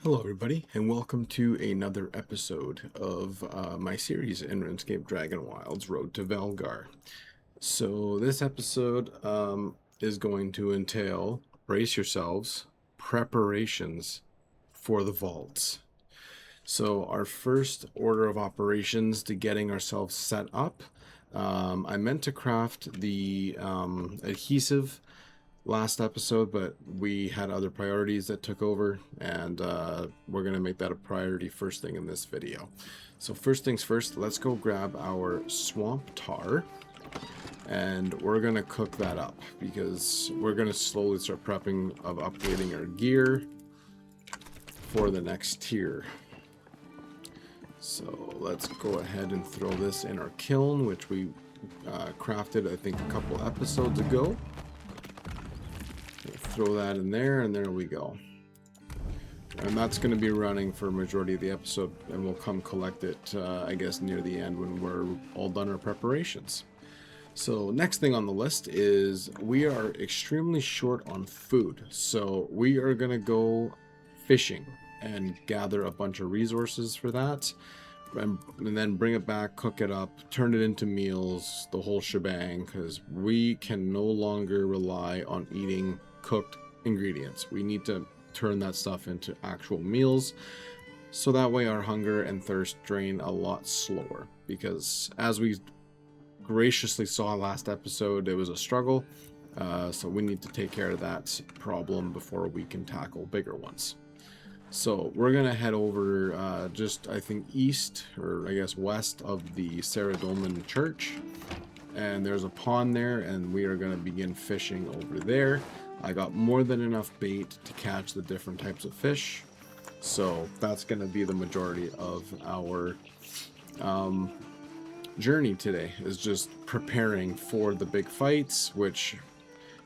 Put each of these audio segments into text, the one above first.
Hello everybody, and welcome to another episode of my series in RuneScape Dragonwilds Road to Velgar. So this episode is going to entail, brace yourselves, preparations for the vaults. So our first order of operations to getting ourselves set up, I meant to craft the adhesive last episode, but we had other priorities that took over, and we're going to make that a priority first thing in this video. So first things first, let's go grab our swamp tar, and we're going to cook that up because we're going to slowly start prepping of upgrading our gear for the next tier. So let's go ahead and throw this in our kiln, which we crafted I think a couple episodes ago. Throw that in there, and there we go. And that's going to be running for a majority of the episode, and we'll come collect it, I guess, near the end when we're all done our preparations. So next thing on the list is we are extremely short on food, so we are going to go fishing and gather a bunch of resources for that, and then bring it back, cook it up, turn it into meals, the whole shebang, because we can no longer rely on eating cooked ingredients. We need to turn that stuff into actual meals, so that way our hunger and thirst drain a lot slower, because as we graciously saw last episode, it was a struggle, so we need to take care of that problem before we can tackle bigger ones. So we're gonna head over just I think east, or I guess west of the Saradomin Church, and there's a pond there, and we are gonna begin fishing over there. I got more than enough bait to catch the different types of fish, so that's going to be the majority of our journey today, is just preparing for the big fights, which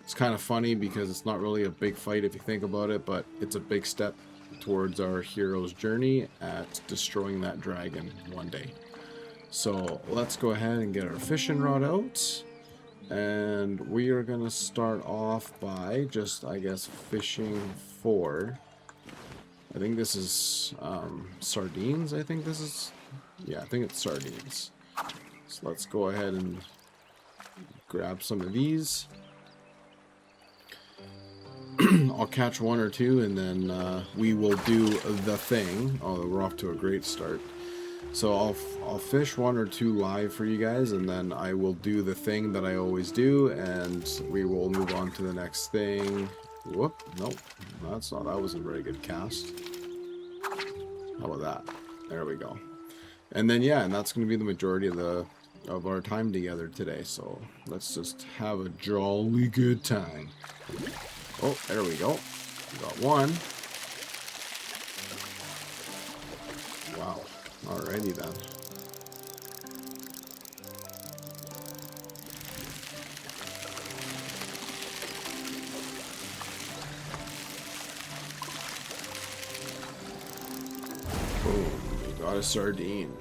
is kind of funny because it's not really a big fight if you think about it, but it's a big step towards our hero's journey at destroying that dragon one day. So let's go ahead and get our fishing rod out. And we are going to start off by just, I guess, fishing for, I think this is sardines, I think this is, yeah, I think it's sardines. So let's go ahead and grab some of these. I'll catch one or two, and then we will do the thing. Oh, we're off to a great start. So I'll fish one or two live for you guys, and then I will do the thing that I always do, and we will move on to the next thing. Whoop, nope, that wasn't a very good cast. How about that? There we go. And then yeah, and that's going to be the majority of our time together today. So let's just have a jolly good time. Oh, there we go. Got one. Wow. Alrighty then. Boom, we got a sardine.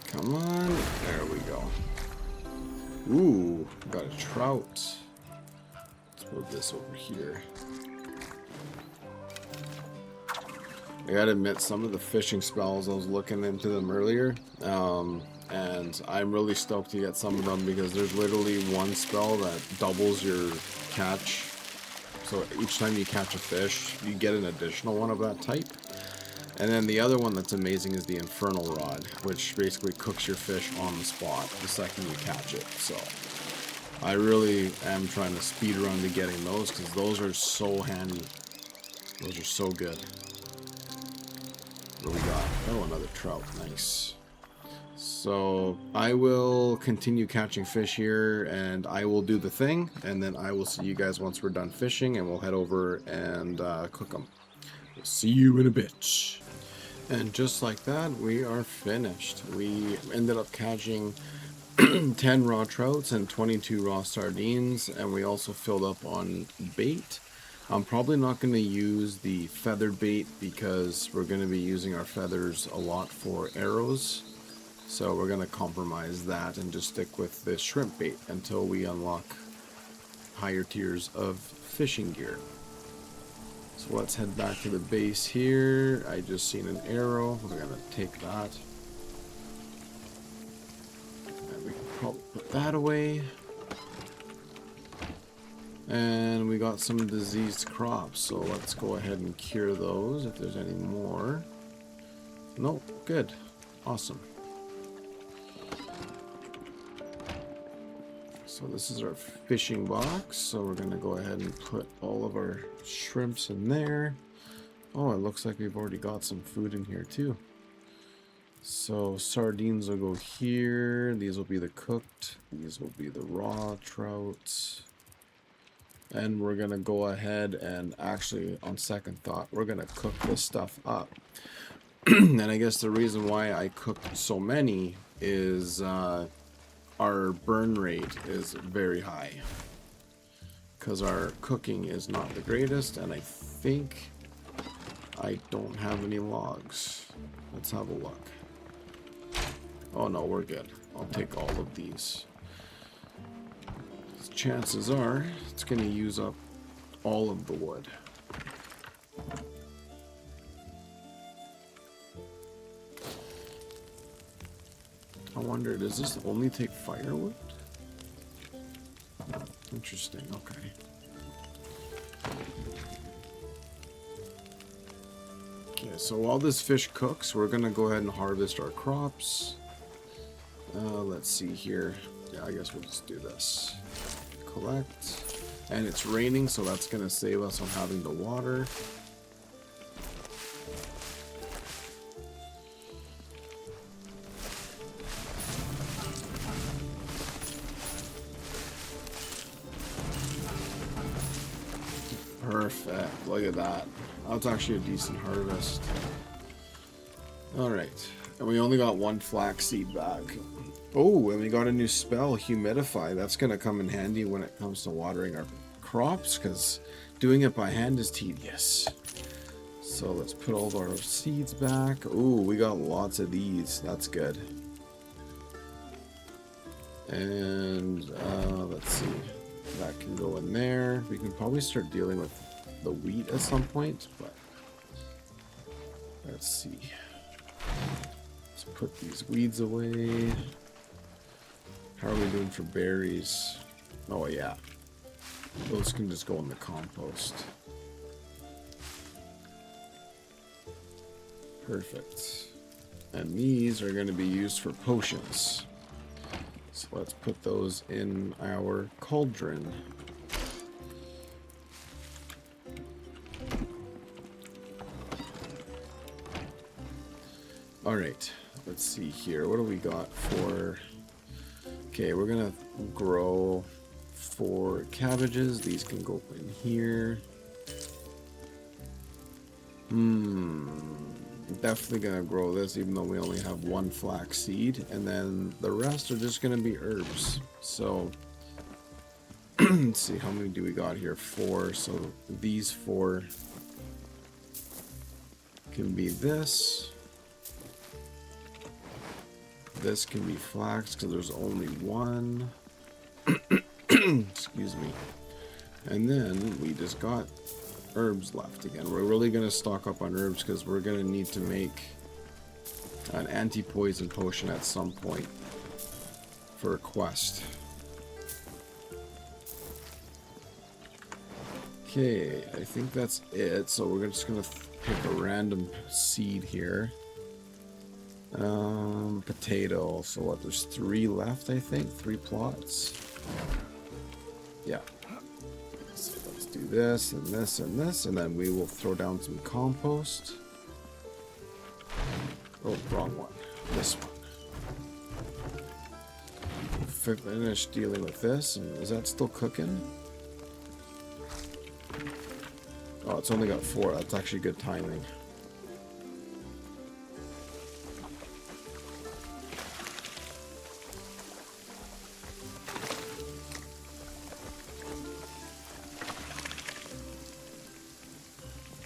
Come on, there we go. Ooh, got a trout. Let's move this over here. I gotta admit, some of the fishing spells, I was looking into them earlier, and I'm really stoked to get some of them because there's literally one spell that doubles your catch. So each time you catch a fish, you get an additional one of that type. And then the other one that's amazing is the Infernal Rod, which basically cooks your fish on the spot the second you catch it. So I really am trying to speed run to getting those, because those are so handy. Those are so good. What do we got? Oh, another trout. Nice. So I will continue catching fish here, and I will do the thing, and then I will see you guys once we're done fishing, and we'll head over and cook them. We'll see you in a bit. And just like that, we are finished. We ended up catching 10 raw trouts and 22 raw sardines, and we also filled up on bait. I'm probably not going to use the feathered bait because we're going to be using our feathers a lot for arrows. So we're going to compromise that and just stick with the shrimp bait until we unlock higher tiers of fishing gear. So let's head back to the base here. I just seen an arrow. We're going to take that. And we can probably put that away. And we got some diseased crops, so let's go ahead and cure those if there's any more. Nope, good. Awesome. So this is our fishing box, so we're going to go ahead and put all of our shrimps in there. Oh, it looks like we've already got some food in here too. So sardines will go here. These will be the cooked. These will be the raw trout. And we're going to go ahead and actually, on second thought, we're going to cook this stuff up. And I guess the reason why I cooked so many is our burn rate is very high. Because our cooking is not the greatest, and I think I don't have any logs. Let's have a look. Oh no, we're good. I'll take all of these. Chances are it's going to use up all of the wood. I wonder, does this only take firewood? Interesting, okay. Okay, so while this fish cooks, we're going to go ahead and harvest our crops. Let's see here. Yeah, I guess we'll just do this. Collect. And it's raining, so that's going to save us on having to water. Perfect. Look at that. That's actually a decent harvest. Alright. And we only got one flaxseed back. Oh, and we got a new spell, Humidify. That's going to come in handy when it comes to watering our crops, because doing it by hand is tedious. So let's put all of our seeds back. Oh, we got lots of these. That's good. And let's see. That can go in there. We can probably start dealing with the wheat at some point, but let's see. Let's put these weeds away. How are we doing for berries? Oh yeah. Those can just go in the compost. Perfect. And these are going to be used for potions. So let's put those in our cauldron. Alright, let's see here. What do we got for... Okay, we're gonna grow 4 cabbages. These can go in here. Definitely gonna grow this, even though we only have 1 flax seed, and then the rest are just gonna be herbs. So let's see, how many do we got here? 4. So these 4 can be this. This can be flax because there's only 1. Excuse me. And then we just got herbs left again. We're really going to stock up on herbs because we're going to need to make an anti-poison potion at some point for a quest. Okay, I think that's it. So we're just going to pick a random seed here. Potato. So what, there's 3 left, I think? 3 plots. Yeah. So let's do this and this and this, and then we will throw down some compost. Oh, wrong one. This one. finished dealing with this. And is that still cooking? Oh, it's only got 4. That's actually good timing.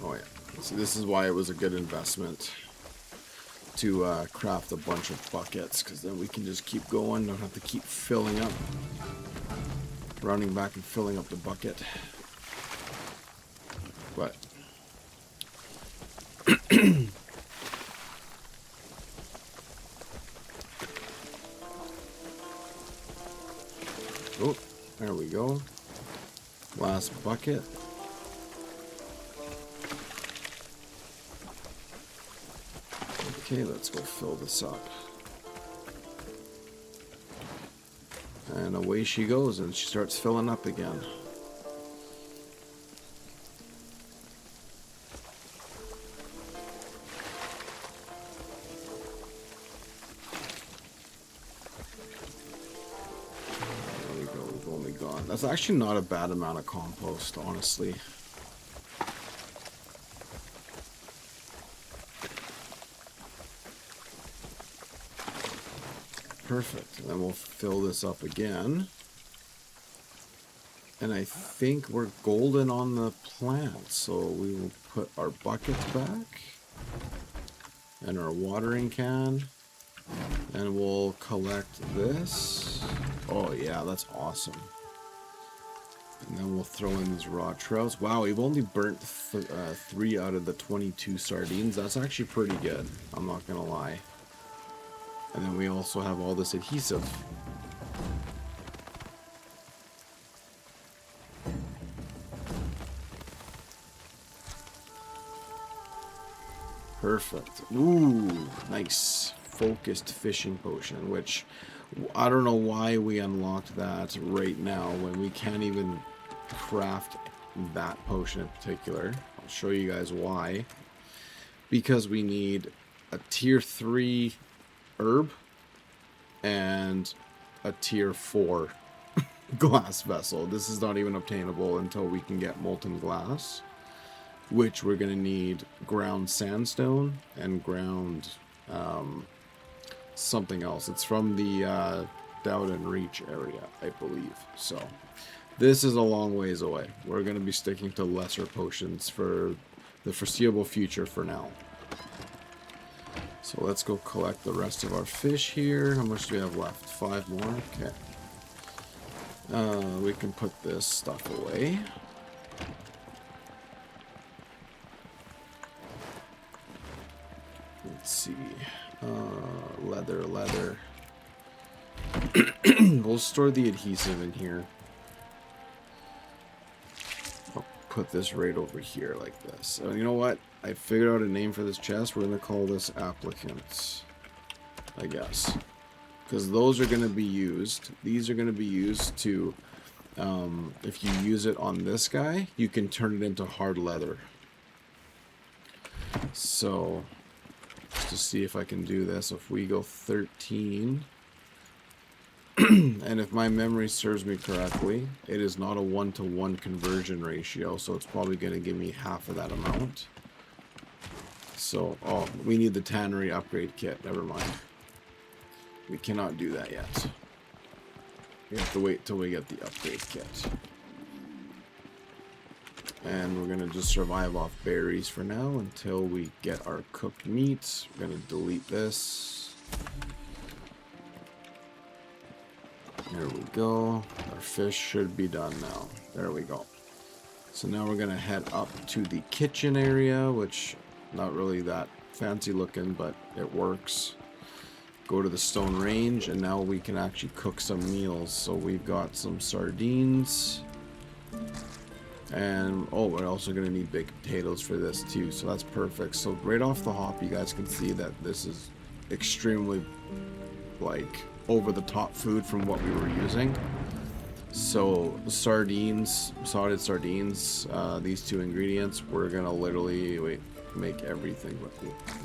Oh yeah. So this is why it was a good investment to craft a bunch of buckets, because then we can just keep going, don't have to keep filling up, running back and filling up the bucket. But oh, there we go. Last bucket. Okay, let's go fill this up. And away she goes, and she starts filling up again. There we go, we've only gone. That's actually not a bad amount of compost, honestly. Perfect. And then we'll fill this up again. And I think we're golden on the plant, so we will put our buckets back and our watering can, and we'll collect this. Oh yeah, that's awesome. And then we'll throw in these raw trouts. Wow, we've only burnt 3 out of the 22 sardines. That's actually pretty good, I'm not gonna lie. And then we also have all this adhesive. Perfect. Ooh, nice. Focused fishing potion, which I don't know why we unlocked that right now when we can't even craft that potion in particular. I'll show you guys why. Because we need a tier 3 herb and a tier 4 glass vessel. This is not even obtainable until we can get molten glass, which we're going to need ground sandstone and ground something else. It's from the Dowden Reach area, I believe. So this is a long ways away. We're going to be sticking to lesser potions for the foreseeable future for now. So let's go collect the rest of our fish here. How much do we have left? 5 more? Okay. We can put this stuff away. Let's see. Leather. We'll store the adhesive in here. I'll put this right over here like this. So you know what? I figured out a name for this chest. We're going to call this applicants, I guess. Because those are going to be used. These are going to be used to, if you use it on this guy, you can turn it into hard leather. So, to see if I can do this, if we go 13, and if my memory serves me correctly, it is not a 1-to-1 conversion ratio, so it's probably going to give me half of that amount. So, oh, we need the tannery upgrade kit. Never mind. We cannot do that yet. We have to wait till we get the upgrade kit. And we're going to just survive off berries for now until we get our cooked meats. We're going to delete this. There we go. Our fish should be done now. There we go. So now we're going to head up to the kitchen area, which not really that fancy looking, but it works. Go to the stone range, and now we can actually cook some meals. So we've got some sardines. And, oh, we're also going to need baked potatoes for this too, so that's perfect. So right off the hop, you guys can see that this is extremely, like, over-the-top food from what we were using. So sardines, salted sardines, these 2 ingredients, we're going to literally, make everything.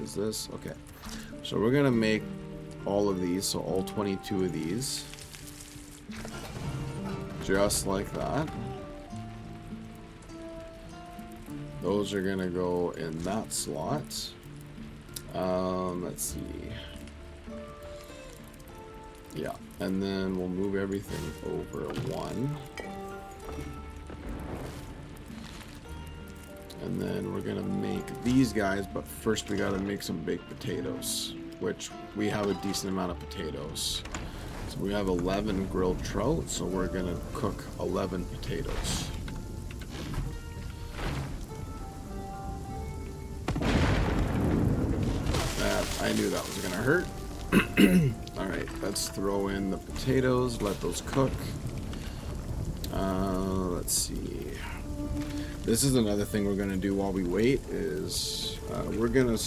Is this? Okay. So we're going to make all of these, so all 22 of these. Just like that. Those are gonna go in that slot. Let's see. Yeah, and then we'll move everything over one. And then we're gonna make these guys, but first we gotta make some baked potatoes, which we have a decent amount of potatoes. So we have 11 grilled trout, so we're gonna cook 11 potatoes. I knew that was gonna hurt. Alright, let's throw in the potatoes, let those cook. Let's see. This is another thing we're gonna do while we wait is we're gonna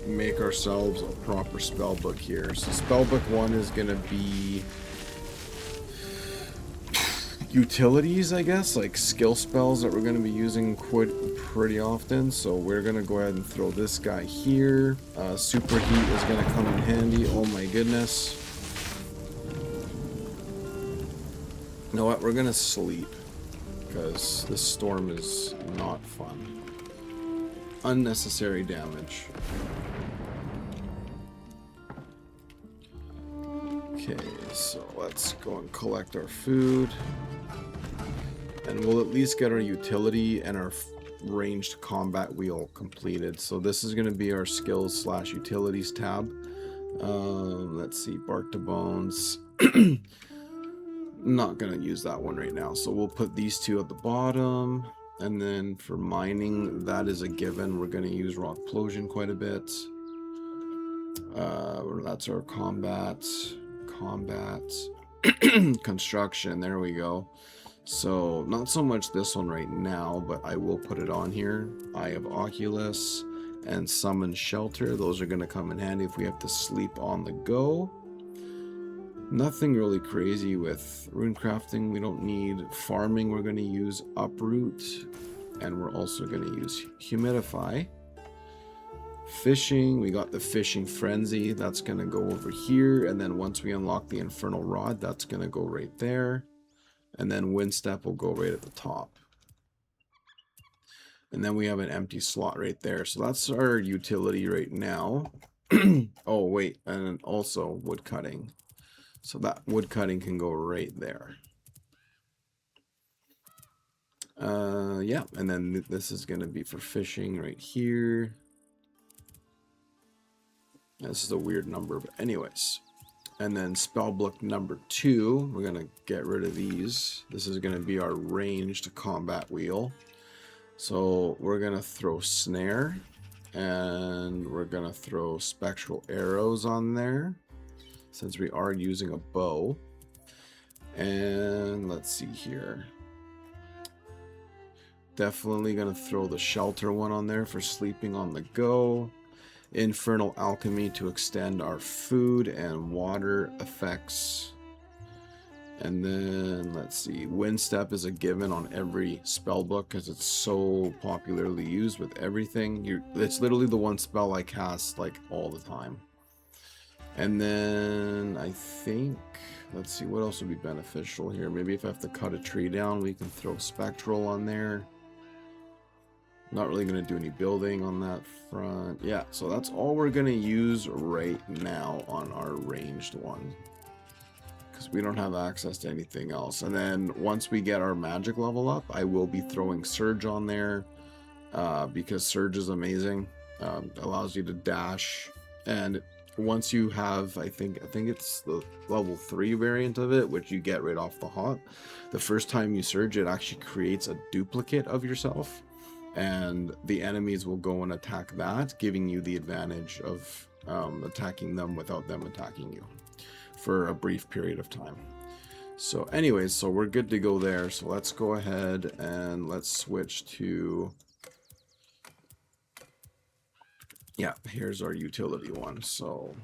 make ourselves a proper spell book here. So spell book 1 is gonna be utilities, I guess, like skill spells that we're gonna be using pretty often. So we're gonna go ahead and throw this guy here. Super heat is gonna come in handy. Oh my goodness. You know what? We're gonna sleep because this storm is not fun. Unnecessary damage. Okay, so let's go and collect our food. And we'll at least get our utility and our ranged combat wheel completed. So this is going to be our skills / utilities tab. Let's see, bark to bones. Not going to use that one right now. So we'll put these two at the bottom. And then for mining, that is a given. We're going to use rock plosion quite a bit. That's our combat. Construction, there we go. So not so much this one right now, but I will put it on here. Eye of Oculus and Summon Shelter. Those are going to come in handy if we have to sleep on the go. Nothing really crazy with rune crafting. We don't need farming. We're going to use Uproot, and we're also going to use Humidify. Fishing, we got the Fishing Frenzy. That's going to go over here, and then once we unlock the Infernal Rod, that's going to go right there. And then Windstep will go right at the top. And then we have an empty slot right there. So that's our utility right now. Oh, wait, and also wood cutting. So that wood cutting can go right there. Yeah, and then this is going to be for fishing right here. This is a weird number, but anyways. And then spellbook number 2, we're going to get rid of these. This is going to be our ranged combat wheel. So we're going to throw snare, and we're going to throw spectral arrows on there, since we are using a bow. And let's see here. Definitely going to throw the shelter one on there for sleeping on the go. Infernal Alchemy to extend our food and water effects. And then, let's see, Windstep is a given on every spell book because it's so popularly used with everything. It's literally the one spell I cast like all the time. And then I think, let's see, what else would be beneficial here? Maybe if I have to cut a tree down, we can throw Spectral on there. Not really going to do any building on that front. Yeah, so that's all we're going to use right now on our ranged one, because we don't have access to anything else. And then once we get our magic level up, I will be throwing Surge on there, because Surge is amazing. Allows you to dash, and once you have, I think it's the level 3 variant of it, which you get right off the hop. The first time you Surge, it actually creates a duplicate of yourself, and the enemies will go and attack that, giving you the advantage of attacking them without them attacking you for a brief period of time. So anyways, so we're good to go there. So let's go ahead and let's switch to, yeah, here's our utility one. So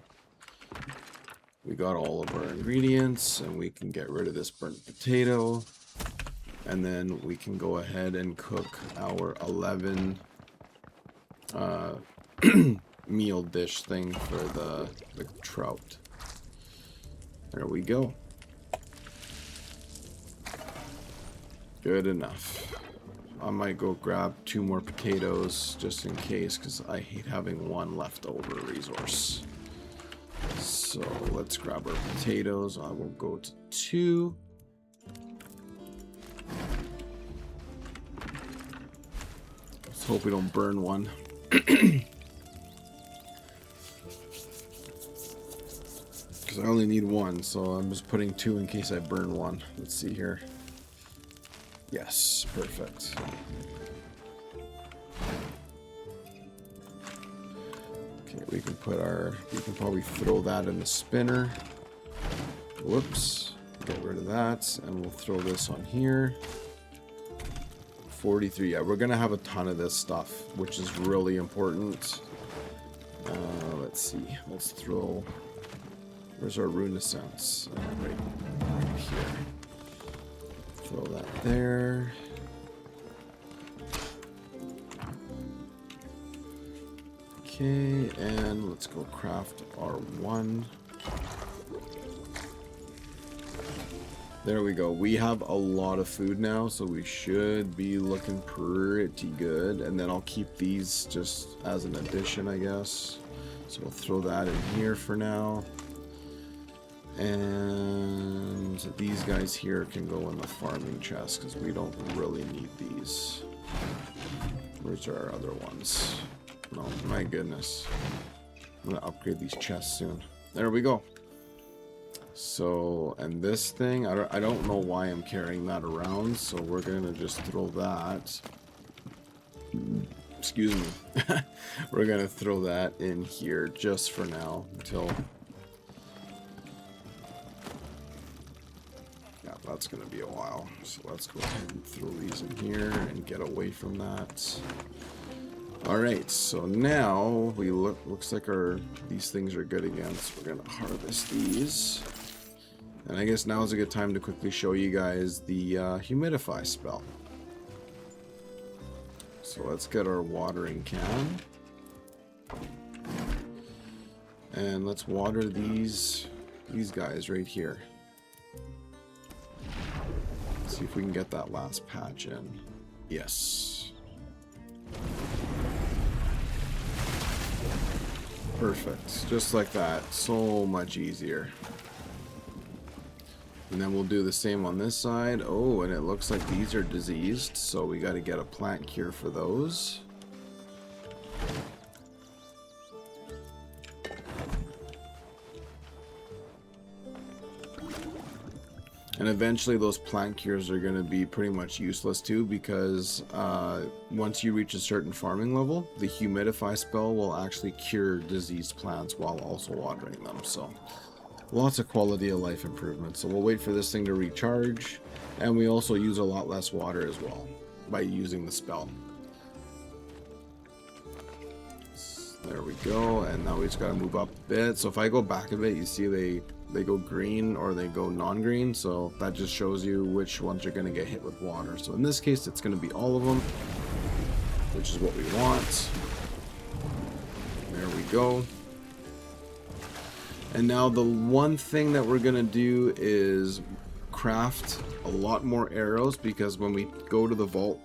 we got all of our ingredients, and we can get rid of this burnt potato. And then we can go ahead and cook our 11 meal dish thing for the trout. There we go. Good enough. I might go grab 2 more potatoes just in case, because I hate having 1 leftover resource. So let's grab our potatoes. I will go to 2. Let's hope we don't burn one. Because I only need 1, so I'm just putting 2 in case I burn 1. Let's see here. Yes, perfect. Okay, we can probably throw that in the spinner. Whoops. Get rid of that, and we'll throw this on here. 43. Yeah, we're gonna have a ton of this stuff, which is really important. Let's see. Let's throw. Where's our Renaissance? Right here. Throw that there. Okay, and let's go craft our 1. There we go. We have a lot of food now, so we should be looking pretty good. And then I'll keep these just as an addition, I guess. So we'll throw that in here for now. And these guys here can go in the farming chest because we don't really need these. Where's our other ones? No, my goodness. I'm going to upgrade these chests soon. There we go. So, and this thing, I don't know why I'm carrying that around, so we're going to just throw that. Excuse me. We're going to throw that in here just for now until... Yeah, that's going to be a while. So let's go ahead and throw these in here and get away from that. Alright, so now we looks like these things are good again, so we're going to harvest these. And I guess now is a good time to quickly show you guys the humidify spell. So let's get our watering can. And let's water these guys right here. Let's see if we can get that last patch in. Yes. Perfect. Just like that. So much easier. And then we'll do the same on this side. Oh, and it looks like these are diseased, so we got to get a plant cure for those. And eventually those plant cures are going to be pretty much useless too, because once you reach a certain farming level, the humidify spell will actually cure diseased plants while also watering them. So lots of quality of life improvements. So we'll wait for this thing to recharge, and we also use a lot less water as well by using the spell. There we go, and now we just got to move up a bit. So if I go back a bit, you see they go green or they go non-green, so that just shows you which ones are going to get hit with water. So in this case, it's going to be all of them, which is what we want. There we go. And now the one thing that we're going to do is craft a lot more arrows, because when we go to the vault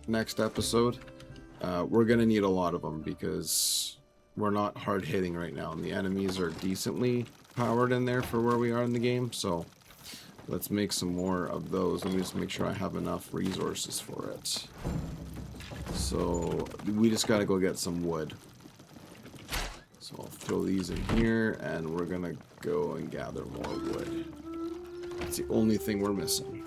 next episode, we're going to need a lot of them, because we're not hard hitting right now, and the enemies are decently powered in there for where we are in the game. So let's make some more of those. Let me just make sure I have enough resources for it. So we just got to go get some wood. So I'll throw these in here, and we're gonna go and gather more wood. That's the only thing we're missing.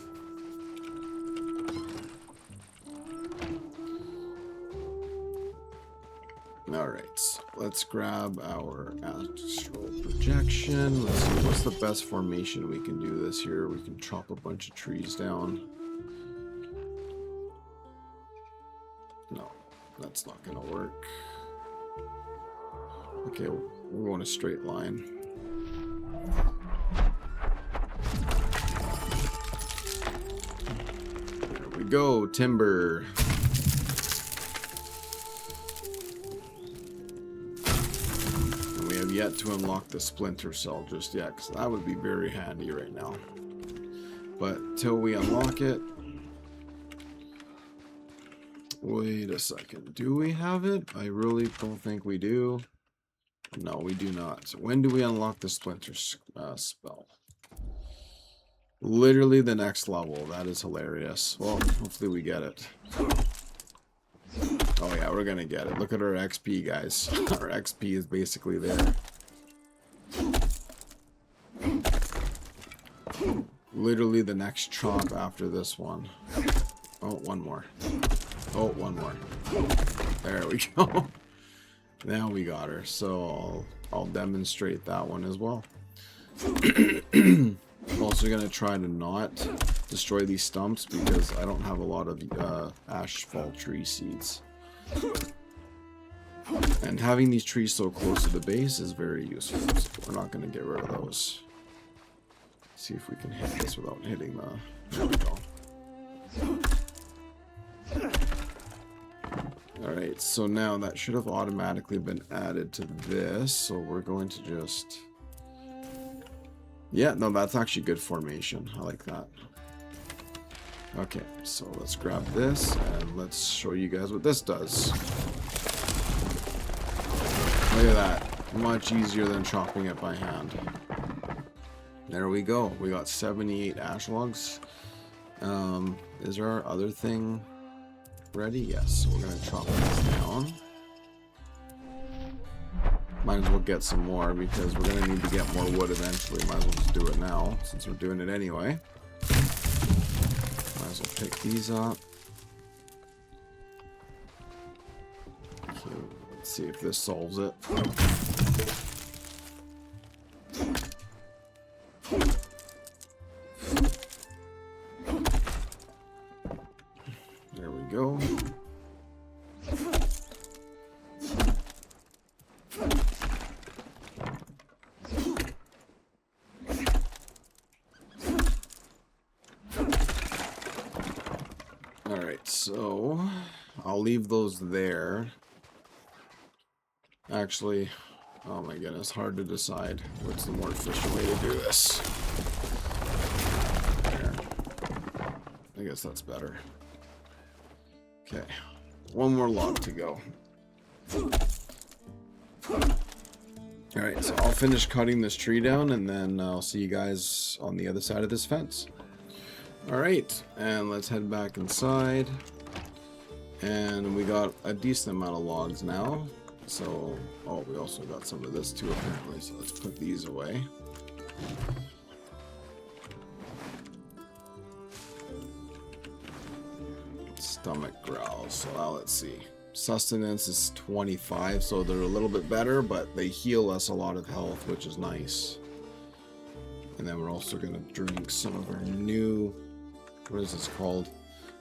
Alright, so let's grab our astral projection. Let's see, what's the best formation we can do this here? We can chop a bunch of trees down. No, that's not gonna work. Okay, we're going a straight line. There we go, timber. And we have yet to unlock the splinter cell just yet, because that would be very handy right now. But till we unlock it, Wait a second. Do we have it? I really don't think we do. No, we do not. When do we unlock the splinter spell? Literally the next level. That is hilarious. Well, hopefully we get it. Oh yeah, we're gonna get it. Look at our XP, guys. Our XP is basically there. Literally the next chomp after this one. Oh, one more. Oh, one more. There we go. Now we got her. So I'll demonstrate that one as well. I'm also going to try to not destroy these stumps because I don't have a lot of ashfall tree seeds. And having these trees so close to the base is very useful. So we're not going to get rid of those. See if we can hit this without hitting the... There we go. Alright, so now that should have automatically been added to this, so we're going to just... Yeah, no, that's actually good formation. I like that. Okay, so let's grab this, and let's show you guys what this does. Look at that. Much easier than chopping it by hand. There we go. We got 78 ash logs. Is our other thing ready? Yes. So we're going to chop this down. Might as well get some more because we're going to need to get more wood eventually. Might as well just do it now since we're doing it anyway. Might as well pick these up. Okay, let's see if this solves it. There we go. Alright, so I'll leave those there. Actually, oh my goodness, hard to decide what's the more efficient way to do this. There. I guess that's better. Okay, one more log to go. Alright, so I'll finish cutting this tree down and then I'll see you guys on the other side of this fence. Alright, and let's head back inside. And we got a decent amount of logs now. So, oh, we also got some of this too apparently, so let's put these away. Stomach growls, so now let's see. Sustenance is 25, so they're a little bit better, but they heal us a lot of health, which is nice. And then we're also going to drink some of our new, what is this called?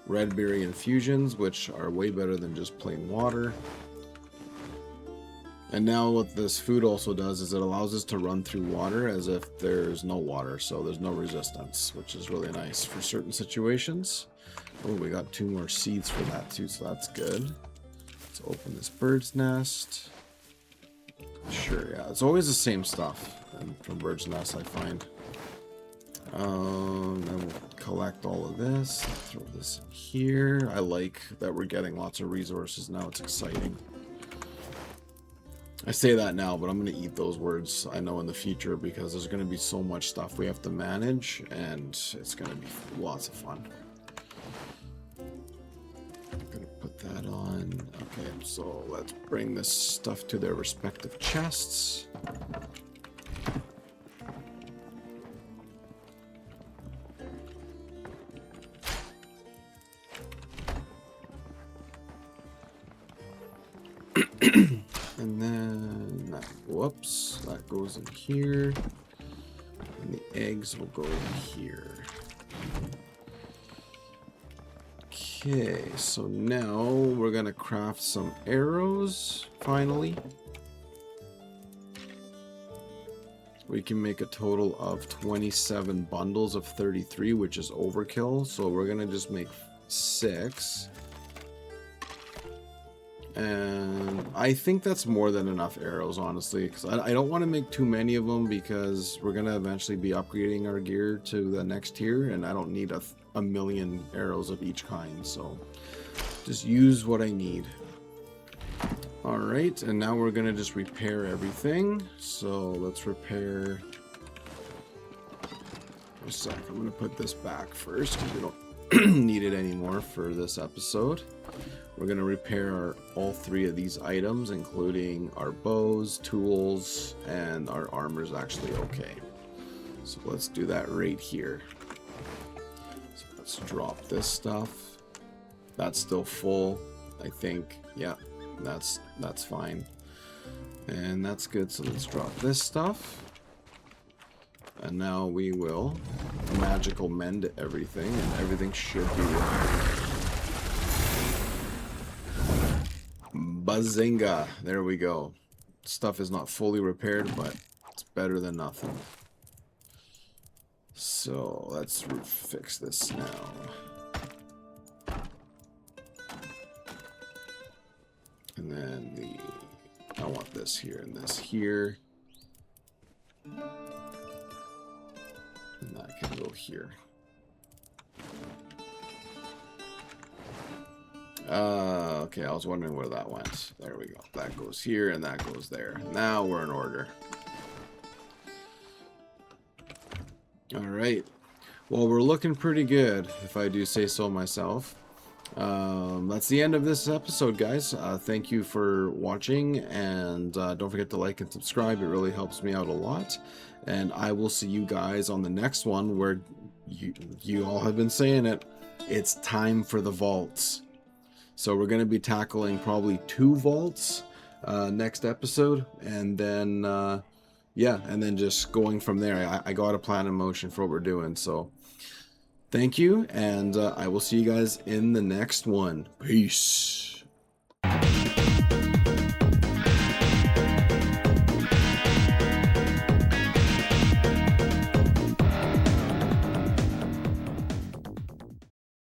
Red berry infusions, which are way better than just plain water. And now what this food also does is it allows us to run through water as if there's no water, so there's no resistance, which is really nice for certain situations. Oh, we got 2 more seeds for that too, so that's good. Let's open this bird's nest. Sure, yeah, it's always the same stuff from bird's nest, I find. Then we'll collect all of this, throw this in here. I like that we're getting lots of resources now, it's exciting. I say that now, but I'm going to eat those words, I know, in the future, because there's going to be so much stuff we have to manage, and it's going to be lots of fun. I'm going to put that on. Okay, so let's bring this stuff to their respective chests. And then that, whoops, that goes in here, and the eggs will go in here. Okay, so now we're gonna craft some arrows, finally. We can make a total of 27 bundles of 33, which is overkill, so we're gonna just make 6. And I think that's more than enough arrows, honestly, because I don't want to make too many of them because we're going to eventually be upgrading our gear to the next tier, and I don't need a million arrows of each kind, so Just use what I need. Alright, and now we're going to just repair everything. So let's repair... a sec, I'm going to put this back first because we don't need it anymore for this episode. We're going to repair all 3 of these items, including our bows, tools, and our armor's actually okay. So let's do that right here. So let's drop this stuff. That's still full, I think. Yeah, that's fine. And that's good, so let's drop this stuff. And now we will magical mend everything, and everything should be repaired. Bazinga! There we go. Stuff is not fully repaired, but it's better than nothing. So let's fix this now. And then I want this here and this here. And that can go here. Okay, I was wondering where that went. There we go. That goes here and that goes there. Now we're in order. Alright. Well, we're looking pretty good, if I do say so myself. That's the end of this episode, guys. Thank you for watching, and don't forget to like and subscribe. It really helps me out a lot. And I will see you guys on the next one, where you all have been saying it. It's time for the vaults. So we're going to be tackling probably 2 vaults next episode, and then yeah, and then just going from there. I got a plan in motion for what we're doing. So thank you, and I will see you guys in the next one. Peace.